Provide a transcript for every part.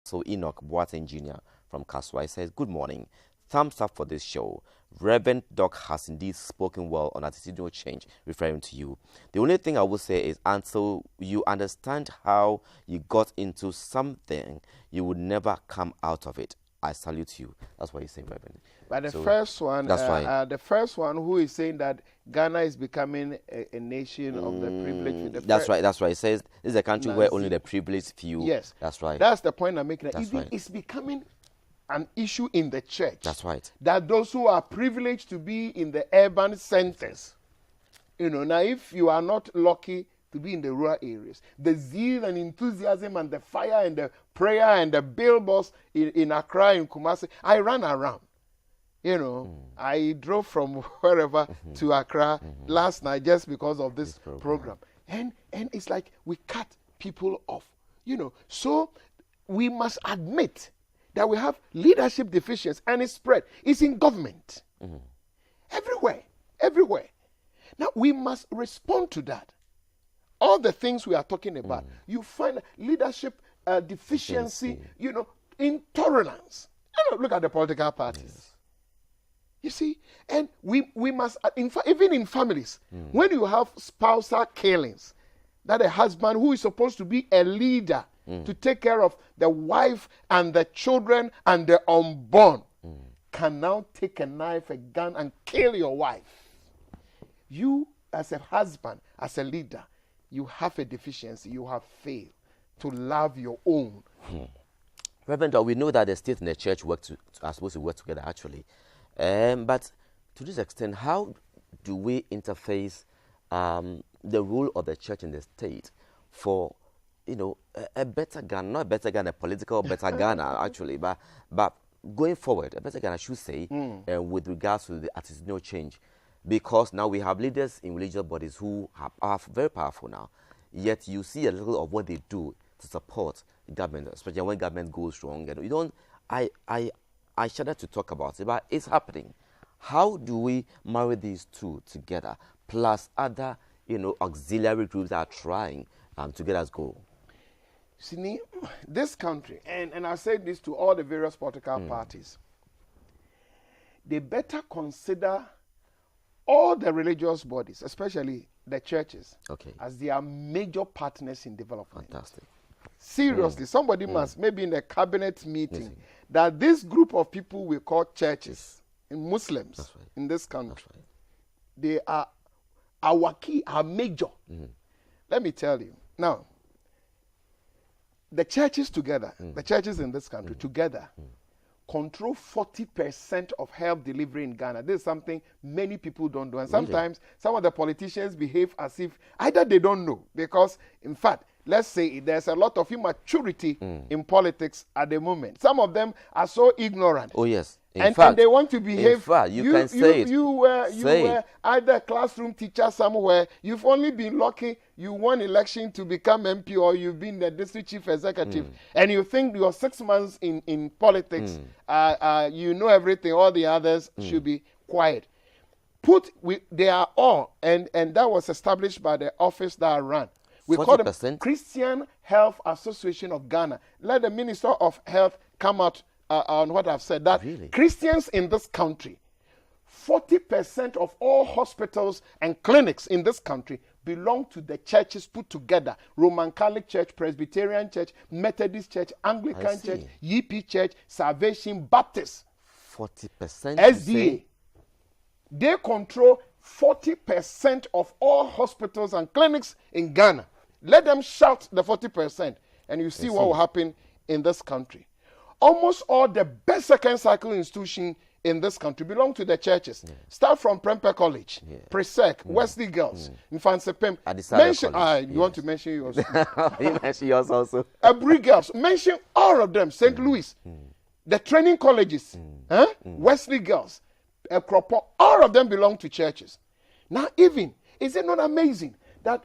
So Enoch Boateng Jr. from Kaswa says, good morning. Thumbs up for this show. Reverend Doc has indeed spoken well on attitudinal change, referring to you. The only thing I will say is until you understand how you got into something, you would never come out of it. I salute you. That's what he's saying, Reverend. But the first one, that's fine. The first one who is saying that Ghana is becoming a nation of the privileged. That's right. That's right. It says this is a country where only the privileged few. Yes, that's right. That's the point I'm making. That's right. It's becoming an issue in the church. That's right. That those who are privileged to be in the urban centers, now if you are not lucky to be in the rural areas, the zeal and enthusiasm and the fire and the prayer and the billboards in Accra, in Kumasi, I ran around. I drove from wherever to Accra last night just because of this program. And it's like we cut people off. So we must admit that we have leadership deficiency, and it's spread. It's in government. Everywhere. Now, we must respond to that. All the things we are talking about, you find leadership deficiency, intolerance. Look at the political parties. Yes. You see? And we must, even in families, when you have spousal killings, that a husband who is supposed to be a leader to take care of the wife and the children and the unborn can now take a knife, a gun, and kill your wife. You, as a husband, as a leader, you have a deficiency. You have failed to love your own. Reverend, we know that the state and the church are supposed to work together, actually. But to this extent, how do we interface the role of the church and the state for, a better Ghana, not a better Ghana, a political better Ghana, actually, but going forward, a better Ghana, I should say, with regards to the attitudinal change, because now we have leaders in religious bodies who are very powerful now, yet you see a little of what they do to support the government, especially when government goes wrong. I shudder to talk about it, but it's happening. How do we marry these two together, plus other, auxiliary groups that are trying to get us go? See, this country, and I say this to all the various political parties, they better consider all the religious bodies, especially the churches, as their major partners in development. Fantastic. Seriously, somebody must, maybe in a cabinet meeting, that this group of people we call churches, Muslims in this country, they are our key, our major. Let me tell you. Now, the churches together, the churches in this country together, control 40% of health delivery in Ghana. This is something many people don't do. And sometimes some of the politicians behave as if either they don't know, because, in fact, let's say there's a lot of immaturity in politics at the moment. Some of them are so ignorant. Oh, yes. And they want to behave. In fact, you can say it. You were either a classroom teacher somewhere. You've only been lucky. You won election to become MP, or you've been the district chief executive. And you think you're 6 months in politics. You know everything. All the others should be quiet. They are all, and that was established by the office that I ran. We 40%? Call them Christian Health Association of Ghana. Let the Minister of Health come out on what I've said. That Christians in this country, 40% of all hospitals and clinics in this country belong to the churches put together. Roman Catholic Church, Presbyterian Church, Methodist Church, Anglican Church, YP Church, Salvation Baptist. 40%? SDA. They control 40% of all hospitals and clinics in Ghana. Let them shout the 40%, and you see what will happen in this country. Almost all the best second cycle institutions in this country belong to the churches. Start from Prempeh College, Presec, Wesley Girls, Mfansepem. You want to mention yours? You mention yours also. Abri Girls. Mention all of them. St. Louis. The training colleges. Wesley Girls. Ekropo. All of them belong to churches. Now, is it not amazing that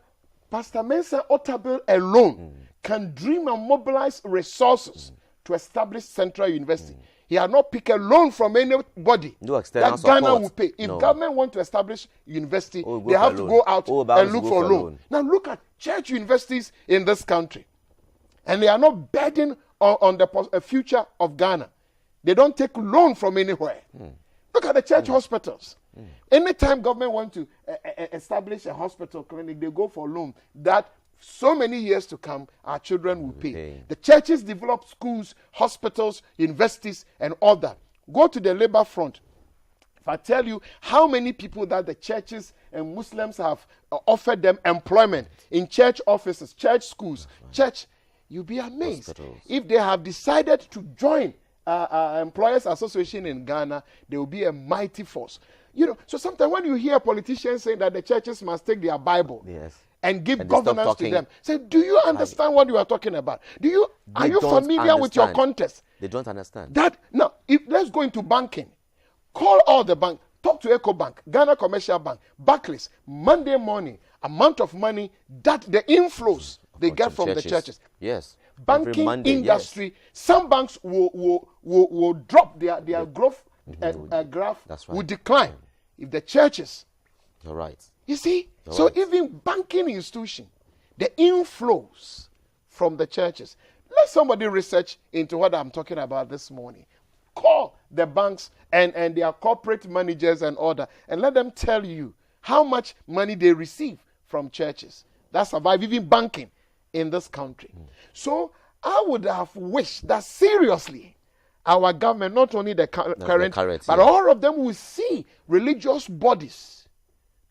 Pastor Mensah Otabil alone can dream and mobilize resources to establish Central University? He had not picked a loan from anybody that Ghana will pay. If government want to establish university, they have to go out and look for loan. Now look at church universities in this country. And they are not burdened on the future of Ghana. They don't take loan from anywhere. Look at the church hospitals. Anytime government want to establish a hospital clinic, they go for loan that so many years to come, our children will pay. The churches develop schools, hospitals, universities, and all that. Go to the labor front. If I tell you how many people that the churches and Muslims have offered them employment in church offices, church schools, church, you'll be amazed. Hospitals. If they have decided to join Employers Association in Ghana, there will be a mighty force. So sometimes when you hear politicians saying that the churches must take their Bible and give governance to them, say, do you understand what you are talking about? Are you familiar with your context? They don't understand. Now, let's go into banking. Call all the bank. Talk to EcoBank, Ghana Commercial Bank, Barclays. Monday morning, amount of money that the inflows they get from the churches. Yes. Banking industry, some banks will drop their growth graph, will decline if the churches. You're right. You see? So even banking institution, the inflows from the churches. Let somebody research into what I'm talking about this morning. Call the banks and their corporate managers and all that, and let them tell you how much money they receive from churches that survive even banking in this country. So I would have wished that seriously our government, not only the current, but all of them will see religious bodies,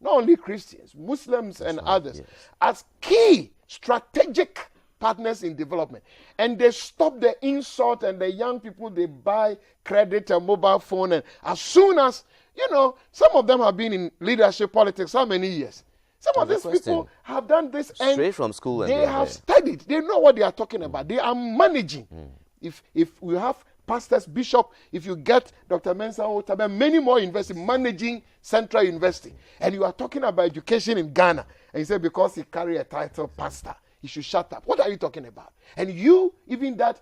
not only Christians, Muslims and others, as key strategic partners in development. And they stop the insult, and the young people, they buy credit and mobile phone, and as soon as, some of them have been in leadership politics how many years? Some of these people have done this straight from school. They have studied. They know what they are talking about. They are managing. If we have pastors, bishop, if you get Dr. Mensah Otabe, many more universities managing Central University, and you are talking about education in Ghana, and you say because he carry a title pastor, he should shut up. What are you talking about? And you, even that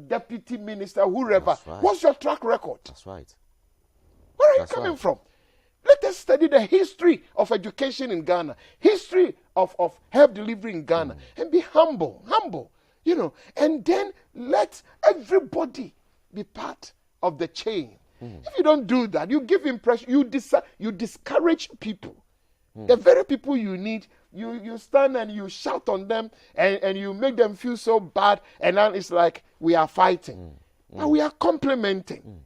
deputy minister, whoever, what's your track record? That's right. Where are you coming from? Let us study the history of education in Ghana, history of health delivery in Ghana, and be humble, and then let everybody be part of the chain. If you don't do that, you give impression, you discourage people. The very people you need, you stand and you shout on them, and you make them feel so bad, and then it's like we are fighting. But we are complimenting.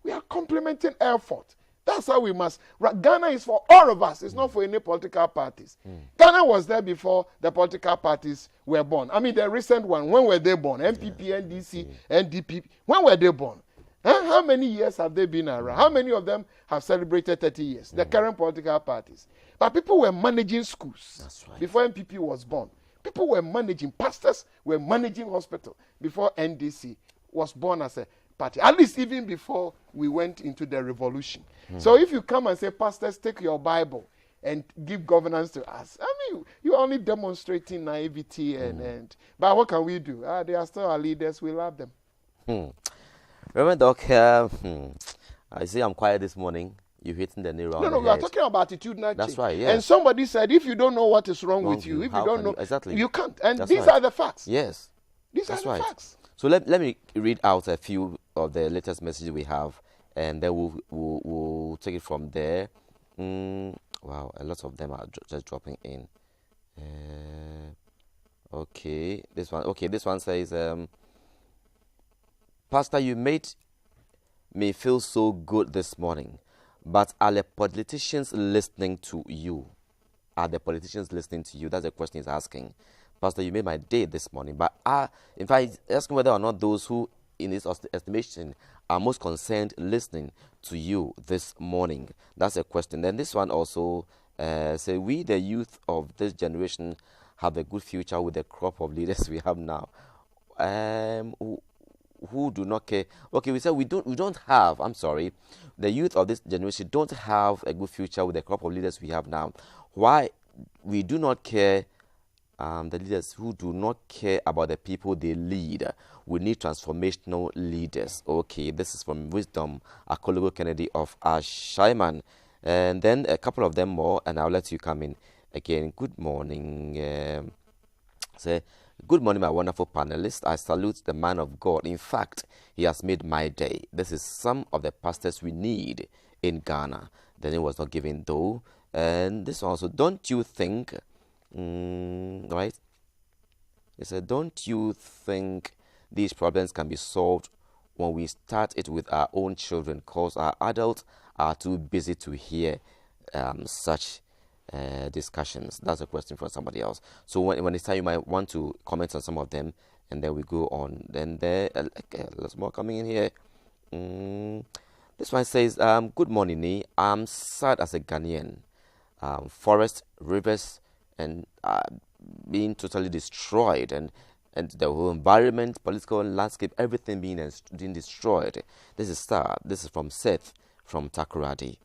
We are complementing effort. That's how we must. Ghana is for all of us. It's not for any political parties. Ghana was there before the political parties were born. I mean, the recent one, when were they born? MPP, NDC, NDP. When were they born? How many years have they been around? How many of them have celebrated 30 years? The current political parties. But people were managing schools before MPP was born. People were managing, pastors were managing hospital before NDC was born as a party. At least even before we went into the revolution. So if you come and say, pastors, take your Bible and give governance to us, I mean, you're only demonstrating naivety but what can we do? They are still our leaders. We love them. Reverend Doc, I see I'm quiet this morning. You're hitting the nail on the head. We are talking about attitudinal change. That's right, yes. And somebody said, if you don't know what is wrong with you, if you don't know, you can't. And these are the facts. Yes. These are the facts. So let me read out a few of the latest messages we have, and then we'll take it from there. Wow, a lot of them are just dropping in. Okay, this one says, Pastor, you made me feel so good this morning, but are the politicians listening to you? Are the politicians listening to you? That's the question he's asking. Pastor, you made my day this morning, but in fact, asking whether or not those who, in his estimation, are most concerned listening to you this morning. That's a question. Then this one also says, we, the youth of this generation, have a good future with the crop of leaders we have now. Who do not care. Okay, we said we don't have, I'm sorry, the youth of this generation don't have a good future with the crop of leaders we have now. Why we do not care, the leaders who do not care about the people they lead. We need transformational leaders. Okay, this is from Wisdom Akologo Kennedy of Ashaiman. And then a couple of them more, and I'll let you come in again. Good morning. Say, Good morning, my wonderful panelists. I salute the man of God. In fact, he has made my day. This is some of the pastors we need in Ghana. The name was not given though. And this also, don't you think, right? He said, don't you think these problems can be solved when we start it with our own children, because our adults are too busy to hear such discussions? That's a question for somebody else. So when it's time, you might want to comment on some of them, and then we go on. Then there, lots more coming in here. This one says, good morning, Nee. I'm sad as a Ghanaian. Forests, rivers, and being totally destroyed, and the whole environment, political landscape, everything being destroyed. This is This is from Seth from Takoradi.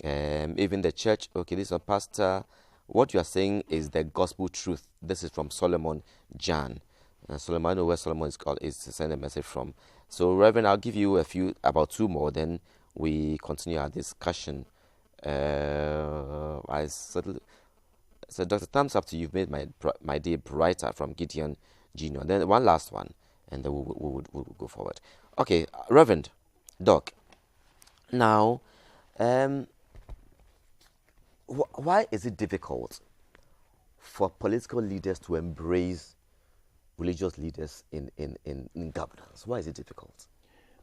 Even the church. Okay, this is a pastor. What you are saying is the gospel truth. This is from Solomon Jan. Solomon, I know where Solomon is sending a message from. So, Reverend, I'll give you about two more. Then we continue our discussion. I said, Dr. Thumbs Up to you. You've made my day brighter, from Gideon Jr. Then one last one, and then we'll go forward. Okay, Reverend Doc. Now, why is it difficult for political leaders to embrace religious leaders in governance? Why is it difficult?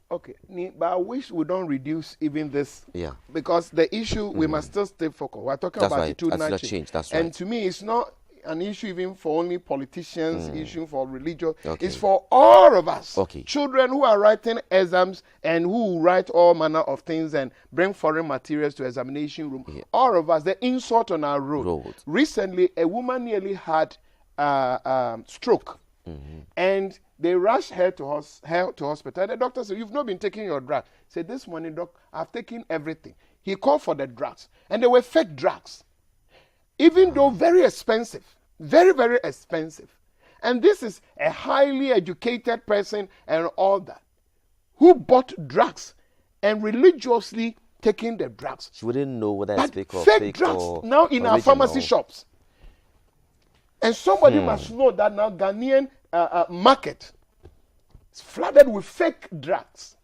Okay, but I wish we don't reduce even this. Yeah. Because the issue, we must still stay focused. We're talking about attitudinal change. That's right. And to me, it's not an issue even for only politicians, issue for religion. Okay. It's for all of us. Okay. Children who are writing exams and who write all manner of things and bring foreign materials to examination room. Yeah. All of us, the insult on our road. Recently, a woman nearly had stroke. And they rushed her to hospital. And the doctor said, "You've not been taking your drug." Said, "This morning, doc, I've taken everything." He called for the drugs. And they were fake drugs. Even though very expensive. Very, very expensive. And this is a highly educated person and all that, who bought drugs and religiously taking the drugs. She wouldn't know whether it's fake drugs or now in original. Our pharmacy shops. And somebody must know that now Ghanaian market is flooded with fake drugs.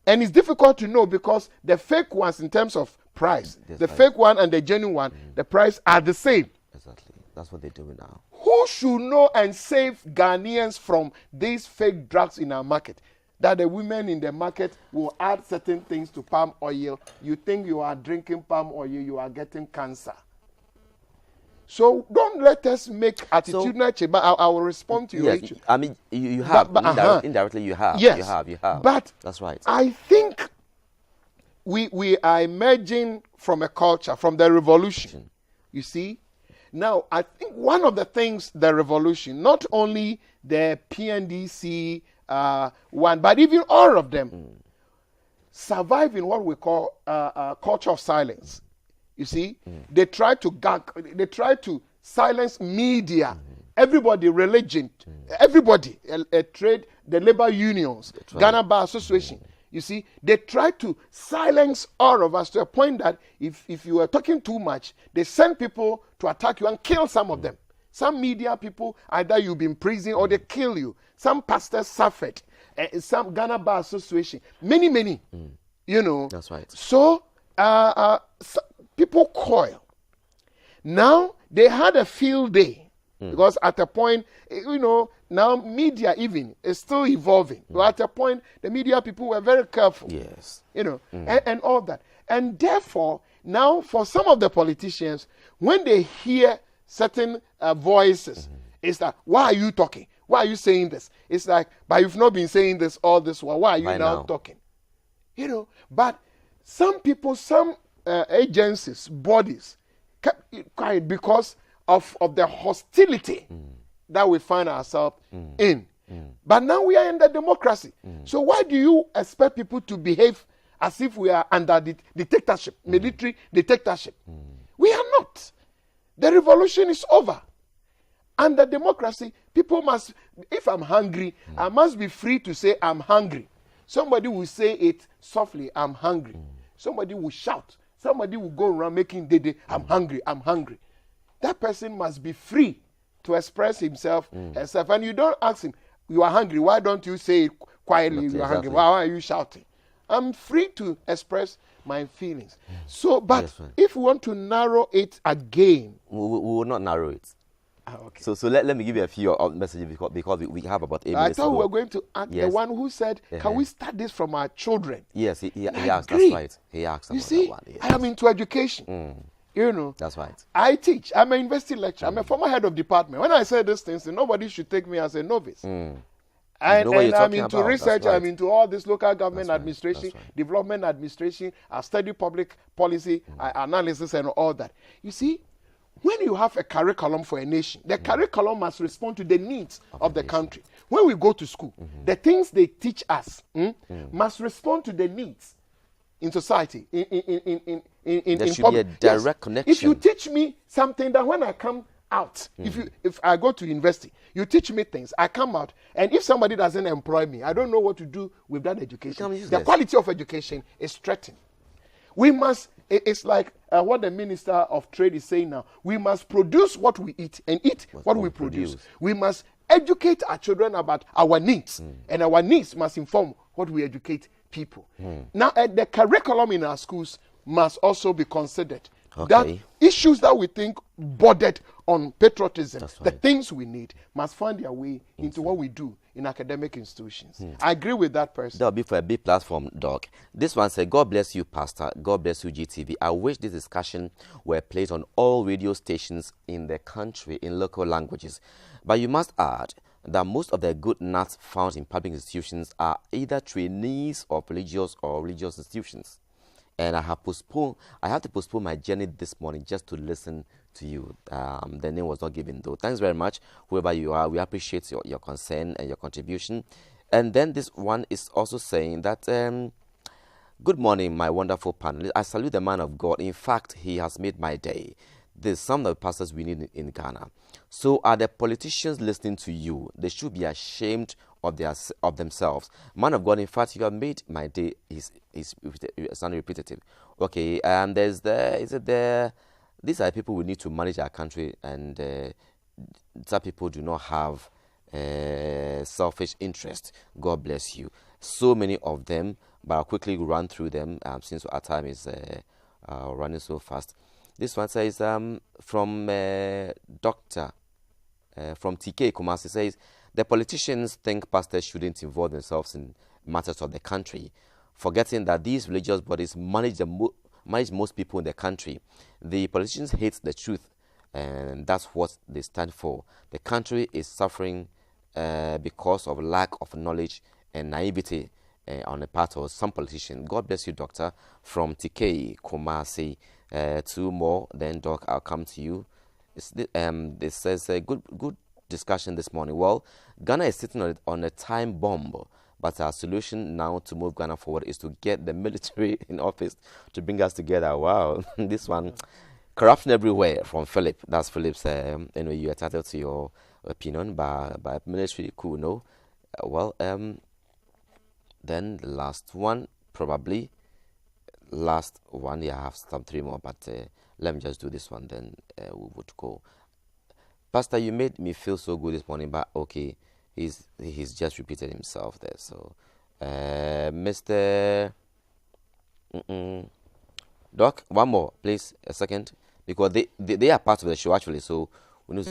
And it's difficult to know because the fake ones, in terms of price, fake one and the genuine one, the price are the same. Exactly. That's what they're doing now. Who should know and save Ghanaians from these fake drugs in our market? That the women in the market will add certain things to palm oil. You think you are drinking palm oil, you are getting cancer. So don't let us make attitudinal change. But I will respond to you. Yes, I mean, you have. Indirectly, you have. Yes. You have. But that's right. I think we are emerging from a culture, from the revolution. You see? Now, I think one of the things, the revolution, not only the PNDC one, but even all of them, survive in what we call culture of silence. You see, they try to silence media, everybody, religion, everybody, trade, the labor unions, Ghana Bar Association. You see, they try to silence all of us to a point that if you are talking too much, they send people to attack you and kill some of them. Some media people, either you've been in prison or they kill you. Some pastors suffered. Some Ghana Bar Association, many, you know. That's right. So, people coil. Now, they had a field day because at a point, you know, now media even is still evolving. But at a point, the media people were very careful. Yes. You know, and all that. And therefore, now for some of the politicians, when they hear certain voices, it's like, why are you talking? Why are you saying this? It's like, but you've not been saying this all this while. Why are you now talking? You know, but some people, some agencies, bodies, kept it quiet because of the hostility that we find ourselves in. But now we are in the democracy. So why do you expect people to behave as if we are under the dictatorship, military dictatorship? We are not. The revolution is over. Under democracy, people must, if I'm hungry, I must be free to say I'm hungry. Somebody will say it softly, I'm hungry. Somebody will shout. Somebody will go around making dede, I'm hungry, I'm hungry. That person must be free to express himself, herself, and you don't ask him, you are hungry, why don't you say it quietly, you are hungry, why are you shouting? I'm free to express my feelings. So, but Yes, if we want to narrow it again, we will not narrow it. Okay. So let me give you a few messages because we have about 8 minutes. I thought we were going to ask the Yes. one who said, can we start this from our children? Yes, he asked. agree. That's right. He asked You about see, that one. Yes. I am into education. You know, That's right. I teach. I'm a university lecturer. I'm a former head of department. When I say these things, nobody should take me as a novice. And know what you're I'm talking into about. research. That's right. I'm into all this local government That's right. administration, That's right. development administration. I study public policy analysis and all that. You see, when you have a curriculum for a nation, the curriculum must respond to the needs of the country. When we go to school, the things they teach us must respond to the needs in society, There should be public. a direct connection. If you teach me something that when I come out, if I go to university, you teach me things, I come out, and if somebody doesn't employ me, I don't know what to do with that education. Become The useless. quality of education is threatened. We must, it's like what the Minister of Trade is saying now, we must produce what we eat and eat what we produce. We must educate our children about our needs, and our needs must inform what we educate people. Now, the curriculum in our schools must also be considered. That Okay. issues that we think bordered on patriotism, That's the right. things we need, must find their way into what we do in academic institutions. I agree with that person. That'll be for a big platform, Doc. This one said, God bless you, Pastor. God bless you, GTV. I wish this discussion were played on all radio stations in the country in local languages. But you must add that most of the good nuts found in public institutions are either trainees of religious or religious institutions. And I have to postpone my journey this morning just to listen to you. The name was not given though. Thanks very much, whoever you are. We appreciate your concern and your contribution. And then this one is also saying that, good morning, my wonderful panel. I salute the man of God. In fact, he has made my day. There's some of the pastors we need in Ghana. So are the politicians listening to you? They should be ashamed of themselves. Man of God, in fact, you have made my day. Is sounding repetitive. Okay, these are people we need to manage our country, and some people do not have selfish interest. God bless you. So many of them, but I'll quickly run through them since our time is running so fast. This one says from Doctor from TK Kumasi says, the politicians think pastors shouldn't involve themselves in matters of the country, forgetting that these religious bodies manage most people in the country. The politicians hate the truth, and that's what they stand for. The country is suffering because of lack of knowledge and naivety on the part of some politicians. God bless you, Doctor, from TK Kumasi. Two more, then Doc, I'll come to you. This says a good discussion this morning. Well, Ghana is sitting on a time bomb, but our solution now to move Ghana forward is to get the military in office to bring us together. Wow, this one, corruption everywhere from Philip. That's Philip's. Anyway, you're entitled to your opinion, but military cool, no? Then the last one, probably. Last one, yeah, I have some three more, but let me just do this one, then we would go. Pastor, you made me feel so good this morning, but okay, he's just repeated himself there. So, Mr. Doc, one more, please, a second, because they are part of the show actually. So we need